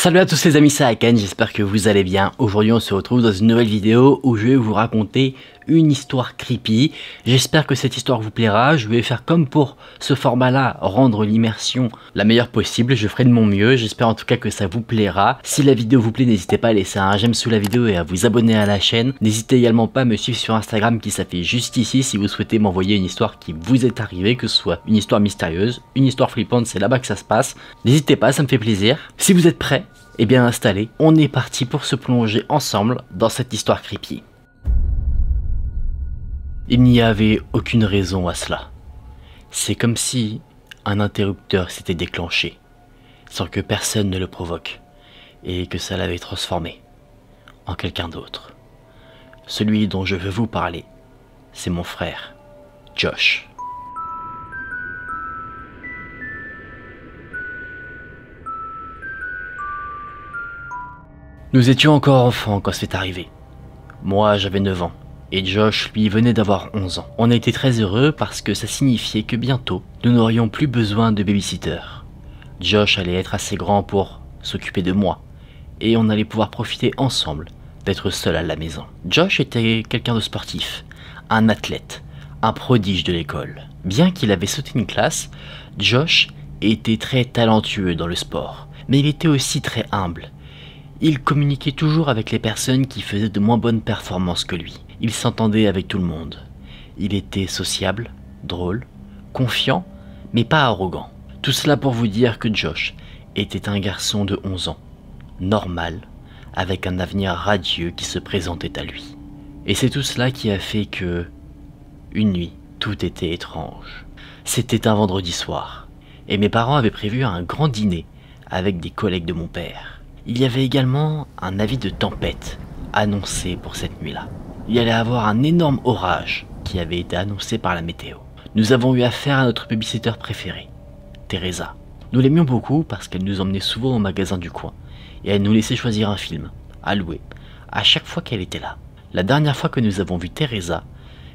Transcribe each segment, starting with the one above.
Salut à tous les amis, c'est Aken, j'espère que vous allez bien. Aujourd'hui on se retrouve dans une nouvelle vidéo où je vais vous raconter une histoire creepy. J'espère que cette histoire vous plaira. Je vais faire comme pour ce format là, rendre l'immersion la meilleure possible. Je ferai de mon mieux, j'espère en tout cas que ça vous plaira. Si la vidéo vous plaît, n'hésitez pas à laisser un j'aime sous la vidéo et à vous abonner à la chaîne. N'hésitez également pas à me suivre sur Instagram qui s'affiche juste ici si vous souhaitez m'envoyer une histoire qui vous est arrivée, que ce soit une histoire mystérieuse, une histoire flippante, c'est là-bas que ça se passe. N'hésitez pas, ça me fait plaisir. Si vous êtes prêts, et bien installé, on est parti pour se plonger ensemble dans cette histoire creepy. Il n'y avait aucune raison à cela. C'est comme si un interrupteur s'était déclenché, sans que personne ne le provoque, et que ça l'avait transformé en quelqu'un d'autre. Celui dont je veux vous parler, c'est mon frère, Josh. Nous étions encore enfants quand c'est arrivé. Moi, j'avais 9 ans, et Josh, lui, venait d'avoir 11 ans. On a été très heureux parce que ça signifiait que bientôt, nous n'aurions plus besoin de babysitter. Josh allait être assez grand pour s'occuper de moi, et on allait pouvoir profiter ensemble d'être seul à la maison. Josh était quelqu'un de sportif, un athlète, un prodige de l'école. Bien qu'il avait sauté une classe, Josh était très talentueux dans le sport, mais il était aussi très humble. Il communiquait toujours avec les personnes qui faisaient de moins bonnes performances que lui. Il s'entendait avec tout le monde. Il était sociable, drôle, confiant, mais pas arrogant. Tout cela pour vous dire que Josh était un garçon de 11 ans, normal, avec un avenir radieux qui se présentait à lui. Et c'est tout cela qui a fait que, une nuit, tout était étrange. C'était un vendredi soir, et mes parents avaient prévu un grand dîner avec des collègues de mon père. Il y avait également un avis de tempête annoncé pour cette nuit-là. Il y allait avoir un énorme orage qui avait été annoncé par la météo. Nous avons eu affaire à notre babysitter préférée, Teresa. Nous l'aimions beaucoup parce qu'elle nous emmenait souvent au magasin du coin et elle nous laissait choisir un film à louer à chaque fois qu'elle était là. La dernière fois que nous avons vu Teresa,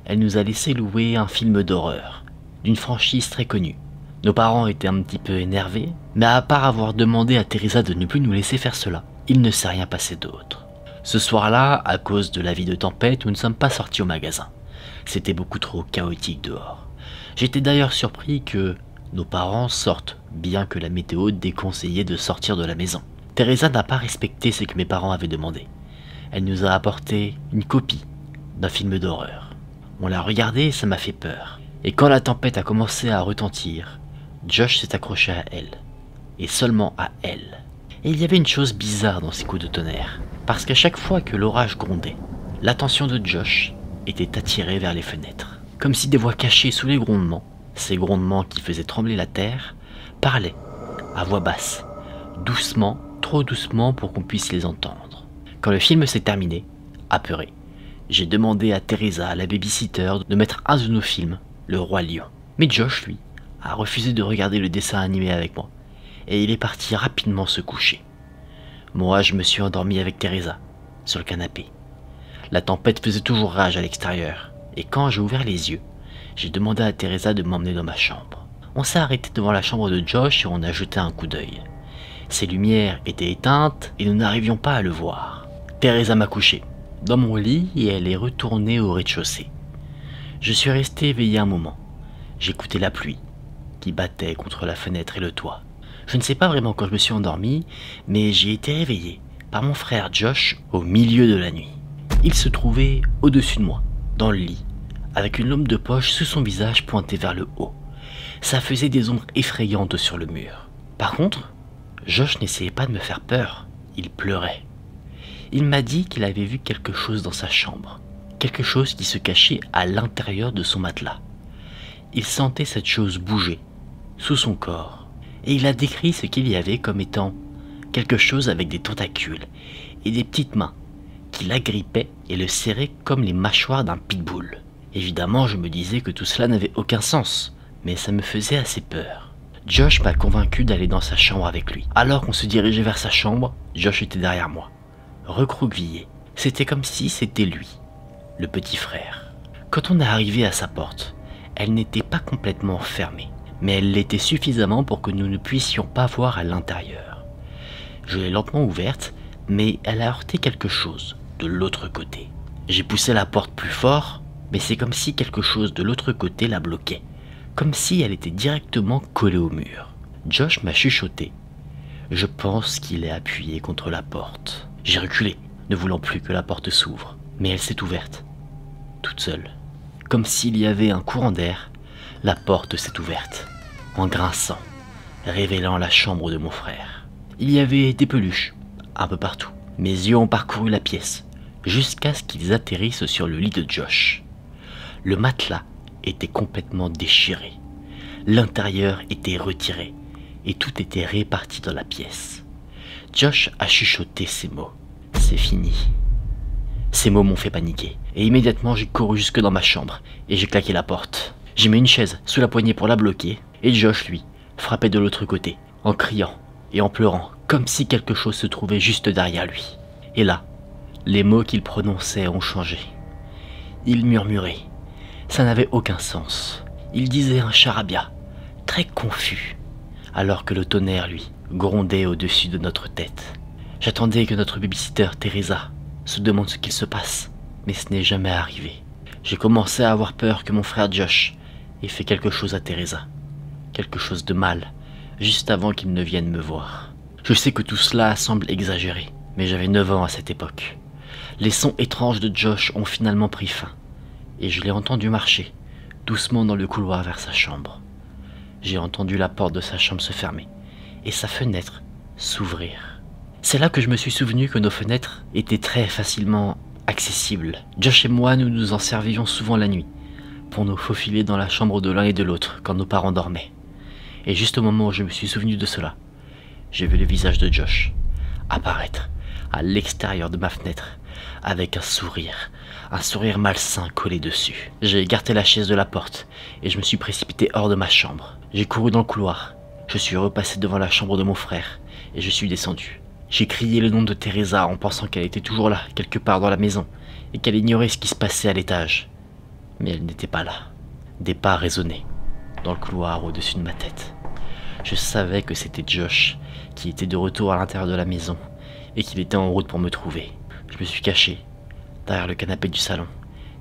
elle nous a laissé louer un film d'horreur d'une franchise très connue. Nos parents étaient un petit peu énervés, mais à part avoir demandé à Teresa de ne plus nous laisser faire cela, il ne s'est rien passé d'autre. Ce soir-là, à cause de l'avis de tempête, nous ne sommes pas sortis au magasin. C'était beaucoup trop chaotique dehors. J'étais d'ailleurs surpris que nos parents sortent, bien que la météo déconseillait de sortir de la maison. Teresa n'a pas respecté ce que mes parents avaient demandé. Elle nous a apporté une copie d'un film d'horreur. On l'a regardé et ça m'a fait peur. Et quand la tempête a commencé à retentir, Josh s'est accroché à elle, et seulement à elle. Et il y avait une chose bizarre dans ces coups de tonnerre, parce qu'à chaque fois que l'orage grondait, l'attention de Josh était attirée vers les fenêtres, comme si des voix cachées sous les grondements, ces grondements qui faisaient trembler la terre, parlaient à voix basse, doucement, trop doucement pour qu'on puisse les entendre. Quand le film s'est terminé, apeuré, j'ai demandé à Teresa, la babysitter, de mettre un de nos films, Le Roi Lion. Mais Josh, lui, a refusé de regarder le dessin animé avec moi, et il est parti rapidement se coucher. Moi, je me suis endormi avec Teresa, sur le canapé. La tempête faisait toujours rage à l'extérieur, et quand j'ai ouvert les yeux, j'ai demandé à Teresa de m'emmener dans ma chambre. On s'est arrêté devant la chambre de Josh et on a jeté un coup d'œil. Ses lumières étaient éteintes et nous n'arrivions pas à le voir. Teresa m'a couché dans mon lit et elle est retournée au rez-de-chaussée. Je suis resté éveillé un moment. J'écoutais la pluie qui battait contre la fenêtre et le toit. Je ne sais pas vraiment quand je me suis endormi, mais j'ai été réveillé par mon frère Josh au milieu de la nuit. Il se trouvait au-dessus de moi, dans le lit, avec une lampe de poche sous son visage pointé vers le haut. Ça faisait des ombres effrayantes sur le mur. Par contre, Josh n'essayait pas de me faire peur, il pleurait. Il m'a dit qu'il avait vu quelque chose dans sa chambre, quelque chose qui se cachait à l'intérieur de son matelas. Il sentait cette chose bouger sous son corps, et il a décrit ce qu'il y avait comme étant quelque chose avec des tentacules et des petites mains qui l'agrippaient et le serraient comme les mâchoires d'un pitbull. Évidemment, je me disais que tout cela n'avait aucun sens, mais ça me faisait assez peur. Josh m'a convaincu d'aller dans sa chambre avec lui. Alors qu'on se dirigeait vers sa chambre, Josh était derrière moi, recroquevillé. C'était comme si c'était lui, le petit frère. Quand on est arrivé à sa porte, elle n'était pas complètement fermée, mais elle l'était suffisamment pour que nous ne puissions pas voir à l'intérieur. Je l'ai lentement ouverte, mais elle a heurté quelque chose de l'autre côté. J'ai poussé la porte plus fort, mais c'est comme si quelque chose de l'autre côté la bloquait, comme si elle était directement collée au mur. Josh m'a chuchoté. Je pense qu'il est appuyé contre la porte. J'ai reculé, ne voulant plus que la porte s'ouvre, mais elle s'est ouverte, toute seule. Comme s'il y avait un courant d'air, la porte s'est ouverte, en grinçant, révélant la chambre de mon frère. Il y avait des peluches, un peu partout. Mes yeux ont parcouru la pièce, jusqu'à ce qu'ils atterrissent sur le lit de Josh. Le matelas était complètement déchiré. L'intérieur était retiré, et tout était réparti dans la pièce. Josh a chuchoté ces mots. C'est fini. Ces mots m'ont fait paniquer, et immédiatement j'ai couru jusque dans ma chambre, et j'ai claqué la porte. J'ai mis une chaise sous la poignée pour la bloquer, et Josh, lui, frappait de l'autre côté, en criant et en pleurant, comme si quelque chose se trouvait juste derrière lui. Et là, les mots qu'il prononçait ont changé. Il murmurait. Ça n'avait aucun sens. Il disait un charabia, très confus, alors que le tonnerre, lui, grondait au-dessus de notre tête. J'attendais que notre babysitter, Teresa, se demande ce qu'il se passe, mais ce n'est jamais arrivé. J'ai commencé à avoir peur que mon frère Josh ait fait quelque chose à Teresa, quelque chose de mal, juste avant qu'il ne vienne me voir. Je sais que tout cela semble exagéré, mais j'avais 9 ans à cette époque. Les sons étranges de Josh ont finalement pris fin, et je l'ai entendu marcher, doucement dans le couloir vers sa chambre. J'ai entendu la porte de sa chambre se fermer, et sa fenêtre s'ouvrir. C'est là que je me suis souvenu que nos fenêtres étaient très facilement accessibles. Josh et moi, nous nous en servions souvent la nuit, pour nous faufiler dans la chambre de l'un et de l'autre quand nos parents dormaient. Et juste au moment où je me suis souvenu de cela, j'ai vu le visage de Josh apparaître à l'extérieur de ma fenêtre avec un sourire malsain collé dessus. J'ai écarté la chaise de la porte et je me suis précipité hors de ma chambre. J'ai couru dans le couloir, je suis repassé devant la chambre de mon frère et je suis descendu. J'ai crié le nom de Teresa en pensant qu'elle était toujours là, quelque part dans la maison, et qu'elle ignorait ce qui se passait à l'étage. Mais elle n'était pas là. Des pas résonnaient dans le couloir au-dessus de ma tête. Je savais que c'était Josh qui était de retour à l'intérieur de la maison et qu'il était en route pour me trouver. Je me suis caché derrière le canapé du salon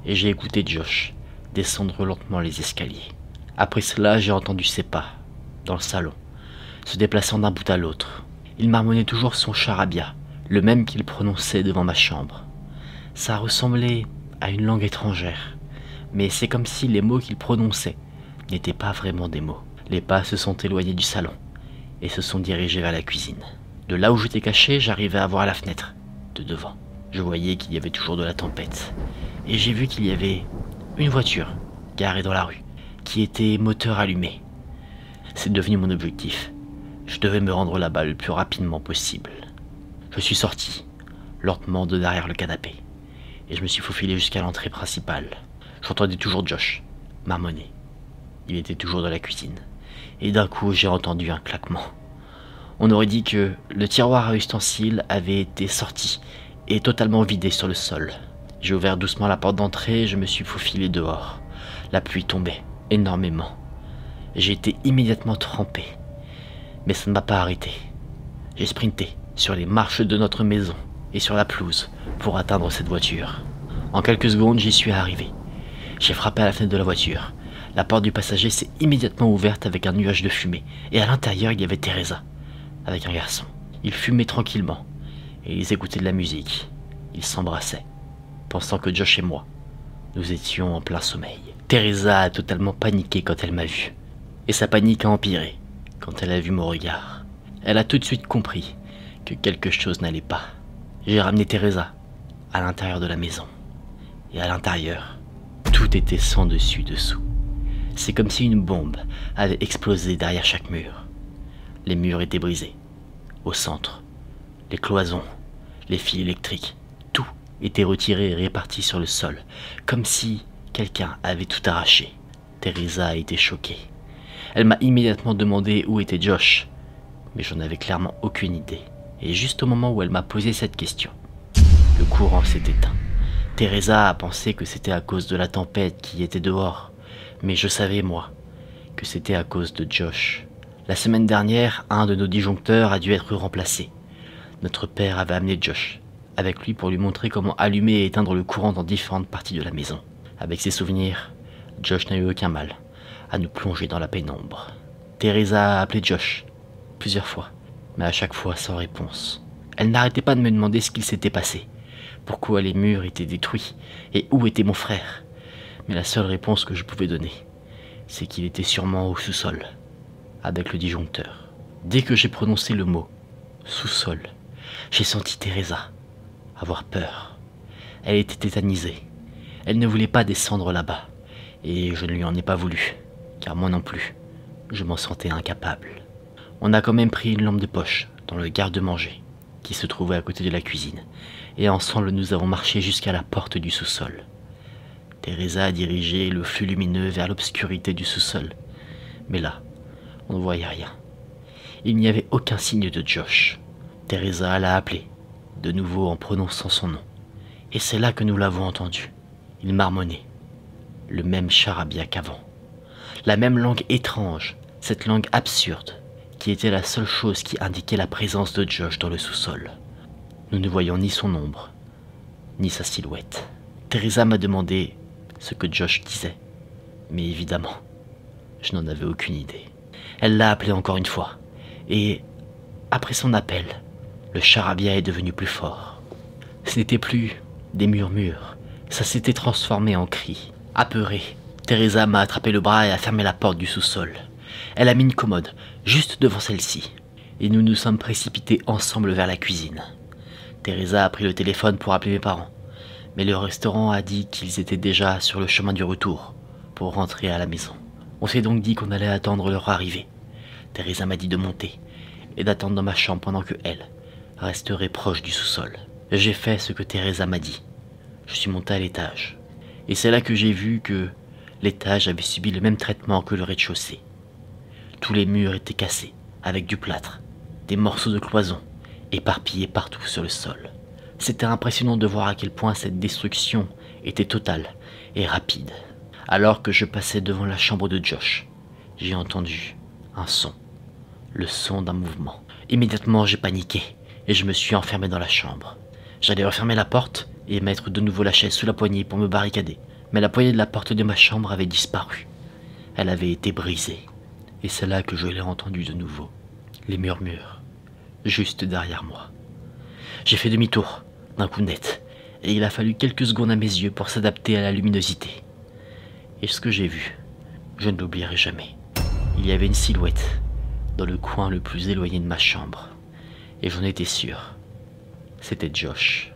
et j'ai écouté Josh descendre lentement les escaliers. Après cela, j'ai entendu ses pas dans le salon, se déplaçant d'un bout à l'autre. Il marmonnait toujours son charabia, le même qu'il prononçait devant ma chambre. Ça ressemblait à une langue étrangère, mais c'est comme si les mots qu'il prononçait n'étaient pas vraiment des mots. Les pas se sont éloignés du salon et se sont dirigés vers la cuisine. De là où j'étais caché, j'arrivais à voir la fenêtre de devant. Je voyais qu'il y avait toujours de la tempête et j'ai vu qu'il y avait une voiture garée dans la rue qui était moteur allumé. C'est devenu mon objectif. Je devais me rendre là-bas le plus rapidement possible. Je suis sorti lentement de derrière le canapé et je me suis faufilé jusqu'à l'entrée principale. J'entendais toujours Josh marmonner. Il était toujours dans la cuisine. Et d'un coup, j'ai entendu un claquement. On aurait dit que le tiroir à ustensiles avait été sorti et totalement vidé sur le sol. J'ai ouvert doucement la porte d'entrée et je me suis faufilé dehors. La pluie tombait énormément. J'ai été immédiatement trempé. Mais ça ne m'a pas arrêté. J'ai sprinté sur les marches de notre maison et sur la pelouse pour atteindre cette voiture. En quelques secondes, j'y suis arrivé. J'ai frappé à la fenêtre de la voiture. La porte du passager s'est immédiatement ouverte avec un nuage de fumée, et à l'intérieur il y avait Teresa, avec un garçon. Ils fumaient tranquillement, et ils écoutaient de la musique. Ils s'embrassaient, pensant que Josh et moi, nous étions en plein sommeil. Teresa a totalement paniqué quand elle m'a vu, et sa panique a empiré quand elle a vu mon regard. Elle a tout de suite compris que quelque chose n'allait pas. J'ai ramené Teresa à l'intérieur de la maison, et à l'intérieur, tout était sans dessus dessous. C'est comme si une bombe avait explosé derrière chaque mur. Les murs étaient brisés. Au centre, les cloisons, les fils électriques, tout était retiré et réparti sur le sol, comme si quelqu'un avait tout arraché. Teresa a été choquée. Elle m'a immédiatement demandé où était Josh, mais j'en avais clairement aucune idée. Et juste au moment où elle m'a posé cette question, le courant s'est éteint. Teresa a pensé que c'était à cause de la tempête qui était dehors. Mais je savais, moi, que c'était à cause de Josh. La semaine dernière, un de nos disjoncteurs a dû être remplacé. Notre père avait amené Josh avec lui pour lui montrer comment allumer et éteindre le courant dans différentes parties de la maison. Avec ses souvenirs, Josh n'a eu aucun mal à nous plonger dans la pénombre. Teresa a appelé Josh plusieurs fois, mais à chaque fois sans réponse. Elle n'arrêtait pas de me demander ce qu'il s'était passé, pourquoi les murs étaient détruits et où était mon frère. Mais la seule réponse que je pouvais donner, c'est qu'il était sûrement au sous-sol, avec le disjoncteur. Dès que j'ai prononcé le mot « sous-sol », j'ai senti Teresa avoir peur. Elle était tétanisée. Elle ne voulait pas descendre là-bas, et je ne lui en ai pas voulu, car moi non plus, je m'en sentais incapable. On a quand même pris une lampe de poche dans le garde-manger, qui se trouvait à côté de la cuisine, et ensemble nous avons marché jusqu'à la porte du sous-sol. Teresa a dirigé le flux lumineux vers l'obscurité du sous-sol, mais là, on ne voyait rien. Il n'y avait aucun signe de Josh. Teresa l'a appelé, de nouveau en prononçant son nom, et c'est là que nous l'avons entendu. Il marmonnait, le même charabia qu'avant, la même langue étrange, cette langue absurde, qui était la seule chose qui indiquait la présence de Josh dans le sous-sol. Nous ne voyions ni son ombre, ni sa silhouette. Teresa m'a demandé ce que Josh disait, mais évidemment, je n'en avais aucune idée. Elle l'a appelé encore une fois, et après son appel, le charabia est devenu plus fort. Ce n'était plus des murmures, ça s'était transformé en cris. Apeurée, Teresa m'a attrapé le bras et a fermé la porte du sous-sol. Elle a mis une commode juste devant celle-ci, et nous nous sommes précipités ensemble vers la cuisine. Teresa a pris le téléphone pour appeler mes parents, mais le restaurant a dit qu'ils étaient déjà sur le chemin du retour pour rentrer à la maison. On s'est donc dit qu'on allait attendre leur arrivée. Teresa m'a dit de monter et d'attendre dans ma chambre pendant que elle resterait proche du sous-sol. J'ai fait ce que Teresa m'a dit. Je suis monté à l'étage, et c'est là que j'ai vu que l'étage avait subi le même traitement que le rez-de-chaussée. Tous les murs étaient cassés, avec du plâtre, des morceaux de cloison, éparpillés partout sur le sol. C'était impressionnant de voir à quel point cette destruction était totale et rapide. Alors que je passais devant la chambre de Josh, j'ai entendu un son, le son d'un mouvement. Immédiatement, j'ai paniqué et je me suis enfermé dans la chambre. J'allais refermer la porte et mettre de nouveau la chaise sous la poignée pour me barricader. Mais la poignée de la porte de ma chambre avait disparu. Elle avait été brisée. Et c'est là que je l'ai entendu de nouveau. Les murmures, juste derrière moi. J'ai fait demi-tour, d'un coup net, et il a fallu quelques secondes à mes yeux pour s'adapter à la luminosité. Et ce que j'ai vu, je ne l'oublierai jamais. Il y avait une silhouette dans le coin le plus éloigné de ma chambre. Et j'en étais sûr. C'était Josh.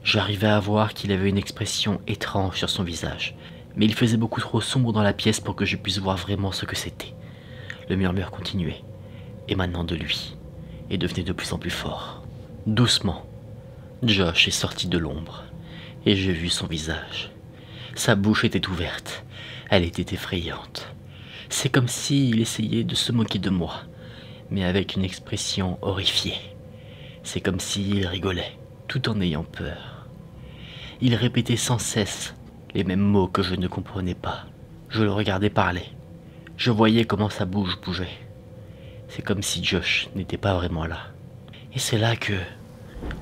J'arrivais à voir qu'il avait une expression étrange sur son visage, mais il faisait beaucoup trop sombre dans la pièce pour que je puisse voir vraiment ce que c'était. Le murmure continuait, émanant de lui, et devenait de plus en plus fort. Doucement, Josh est sorti de l'ombre, et j'ai vu son visage. Sa bouche était ouverte, elle était effrayante. C'est comme s'il essayait de se moquer de moi, mais avec une expression horrifiée. C'est comme s'il rigolait, tout en ayant peur. Il répétait sans cesse les mêmes mots que je ne comprenais pas. Je le regardais parler. Je voyais comment sa bouche bougeait. C'est comme si Josh n'était pas vraiment là. Et c'est là que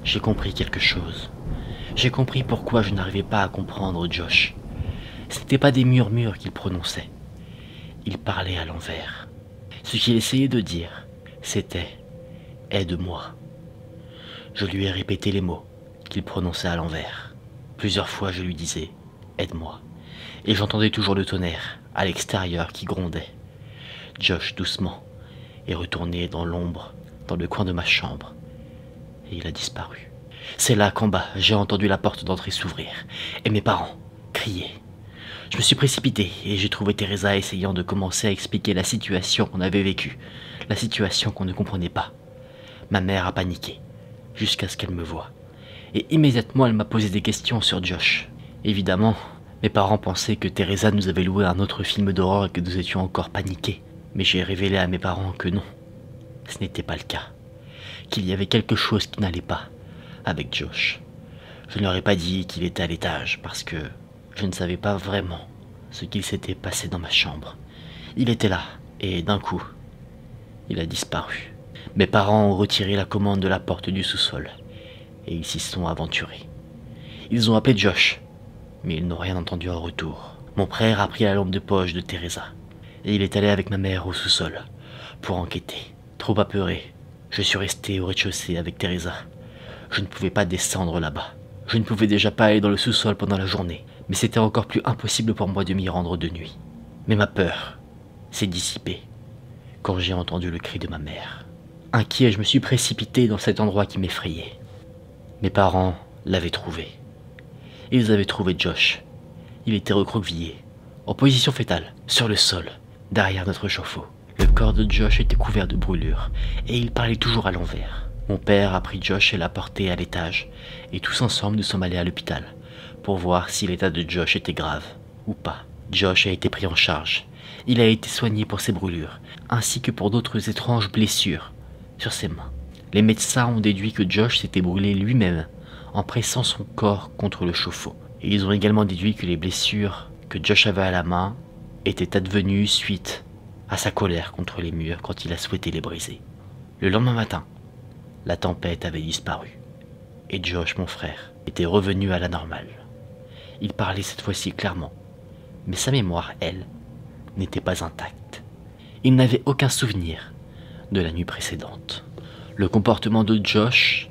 j'ai compris quelque chose. J'ai compris pourquoi je n'arrivais pas à comprendre Josh. Ce n'était pas des murmures qu'il prononçait. Il parlait à l'envers. Ce qu'il essayait de dire, c'était « aide-moi ». Je lui ai répété les mots qu'il prononçait à l'envers. Plusieurs fois je lui disais « aide-moi ». Et j'entendais toujours le tonnerre à l'extérieur qui grondait. Josh, doucement, est retourné dans l'ombre, dans le coin de ma chambre. Et il a disparu. C'est là qu'en bas, j'ai entendu la porte d'entrée s'ouvrir, et mes parents crier. Je me suis précipité, et j'ai trouvé Teresa essayant de commencer à expliquer la situation qu'on avait vécue, la situation qu'on ne comprenait pas. Ma mère a paniqué, jusqu'à ce qu'elle me voie. Et immédiatement, elle m'a posé des questions sur Josh. Évidemment, mes parents pensaient que Teresa nous avait loué un autre film d'horreur et que nous étions encore paniqués. Mais j'ai révélé à mes parents que non, ce n'était pas le cas. Qu'il y avait quelque chose qui n'allait pas avec Josh. Je ne leur ai pas dit qu'il était à l'étage parce que je ne savais pas vraiment ce qu'il s'était passé dans ma chambre. Il était là et d'un coup, il a disparu. Mes parents ont retiré la commande de la porte du sous-sol et ils s'y sont aventurés. Ils ont appelé Josh, mais ils n'ont rien entendu en retour. Mon frère a pris la lampe de poche de Teresa et il est allé avec ma mère au sous-sol pour enquêter. Trop apeuré, je suis resté au rez-de-chaussée avec Teresa. Je ne pouvais pas descendre là-bas. Je ne pouvais déjà pas aller dans le sous-sol pendant la journée, mais c'était encore plus impossible pour moi de m'y rendre de nuit. Mais ma peur s'est dissipée quand j'ai entendu le cri de ma mère. Inquiet, je me suis précipité dans cet endroit qui m'effrayait. Mes parents l'avaient trouvé. Ils avaient trouvé Josh. Il était recroquevillé, en position fétale, sur le sol, derrière notre chauffe-eau. Le corps de Josh était couvert de brûlures, et il parlait toujours à l'envers. Mon père a pris Josh et l'a porté à l'étage, et tous ensemble nous sommes allés à l'hôpital, pour voir si l'état de Josh était grave, ou pas. Josh a été pris en charge. Il a été soigné pour ses brûlures, ainsi que pour d'autres étranges blessures sur ses mains. Les médecins ont déduit que Josh s'était brûlé lui-même, en pressant son corps contre le chauffe-eau. Et ils ont également déduit que les blessures que Josh avait à la main étaient advenues suite à sa colère contre les murs quand il a souhaité les briser. Le lendemain matin, la tempête avait disparu, et Josh, mon frère, était revenu à la normale. Il parlait cette fois-ci clairement, mais sa mémoire, elle, n'était pas intacte. Il n'avait aucun souvenir de la nuit précédente. Le comportement de Josh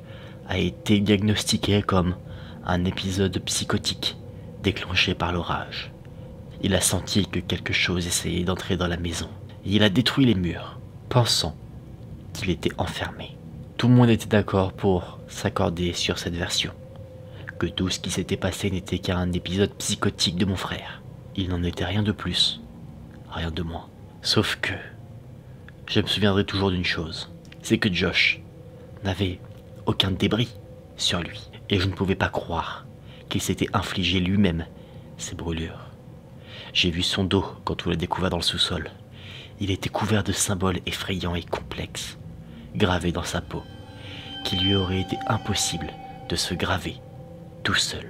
a été diagnostiqué comme un épisode psychotique déclenché par l'orage. Il a senti que quelque chose essayait d'entrer dans la maison. Et il a détruit les murs, pensant qu'il était enfermé. Tout le monde était d'accord pour s'accorder sur cette version, que tout ce qui s'était passé n'était qu'un épisode psychotique de mon frère. Il n'en était rien de plus, rien de moins. Sauf que, je me souviendrai toujours d'une chose, c'est que Josh n'avait aucun débris sur lui, et je ne pouvais pas croire qu'il s'était infligé lui-même ces brûlures. J'ai vu son dos quand on l'a découvert dans le sous-sol. Il était couvert de symboles effrayants et complexes, gravés dans sa peau, qu'il lui aurait été impossible de se graver tout seul.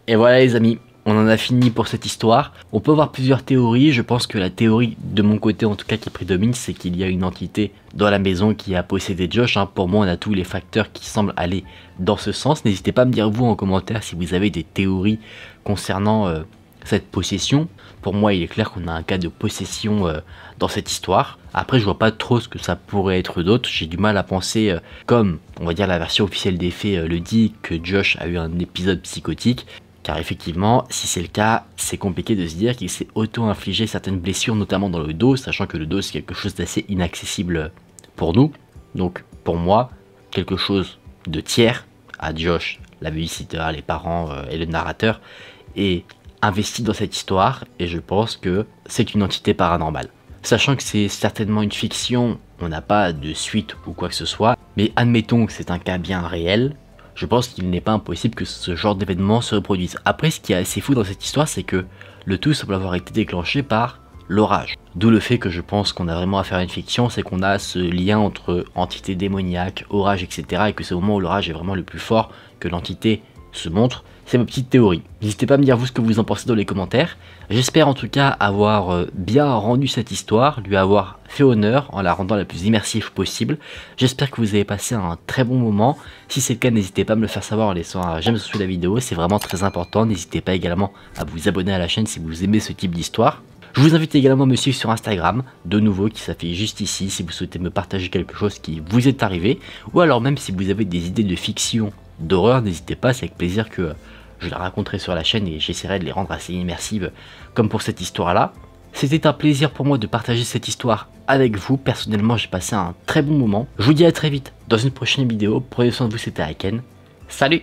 Et voilà les amis, on en a fini pour cette histoire. On peut avoir plusieurs théories. Je pense que la théorie, de mon côté en tout cas, qui prédomine, c'est qu'il y a une entité dans la maison qui a possédé Josh. Pour moi, on a tous les facteurs qui semblent aller dans ce sens. N'hésitez pas à me dire vous en commentaire si vous avez des théories concernant cette possession. Pour moi, il est clair qu'on a un cas de possession dans cette histoire. Après, je vois pas trop ce que ça pourrait être d'autre. J'ai du mal à penser, comme on va dire la version officielle des faits le dit, que Josh a eu un épisode psychotique. Car effectivement, si c'est le cas, c'est compliqué de se dire qu'il s'est auto-infligé certaines blessures, notamment dans le dos, sachant que le dos c'est quelque chose d'assez inaccessible pour nous. Donc pour moi, quelque chose de tiers à Josh, la babysitter, les parents et le narrateur, est investi dans cette histoire, et je pense que c'est une entité paranormale. Sachant que c'est certainement une fiction, on n'a pas de suite ou quoi que ce soit, mais admettons que c'est un cas bien réel, je pense qu'il n'est pas impossible que ce genre d'événement se reproduise. Après, ce qui est assez fou dans cette histoire, c'est que le tout semble avoir été déclenché par l'orage. D'où le fait que je pense qu'on a vraiment affaire à une fiction, c'est qu'on a ce lien entre entité démoniaque, orage, etc. et que c'est au moment où l'orage est vraiment le plus fort que l'entité se montre. C'est ma petite théorie. N'hésitez pas à me dire vous ce que vous en pensez dans les commentaires. J'espère en tout cas avoir bien rendu cette histoire, lui avoir fait honneur en la rendant la plus immersive possible. J'espère que vous avez passé un très bon moment. Si c'est le cas, n'hésitez pas à me le faire savoir en laissant un j'aime sous la vidéo, c'est vraiment très important. N'hésitez pas également à vous abonner à la chaîne si vous aimez ce type d'histoire. Je vous invite également à me suivre sur Instagram, de nouveau qui s'affiche juste ici si vous souhaitez me partager quelque chose qui vous est arrivé, ou alors même si vous avez des idées de fiction, d'horreur, n'hésitez pas, c'est avec plaisir que je les raconterai sur la chaîne et j'essaierai de les rendre assez immersives comme pour cette histoire-là. C'était un plaisir pour moi de partager cette histoire avec vous. Personnellement, j'ai passé un très bon moment. Je vous dis à très vite dans une prochaine vidéo. Prenez soin de vous, c'était Aiken. Salut!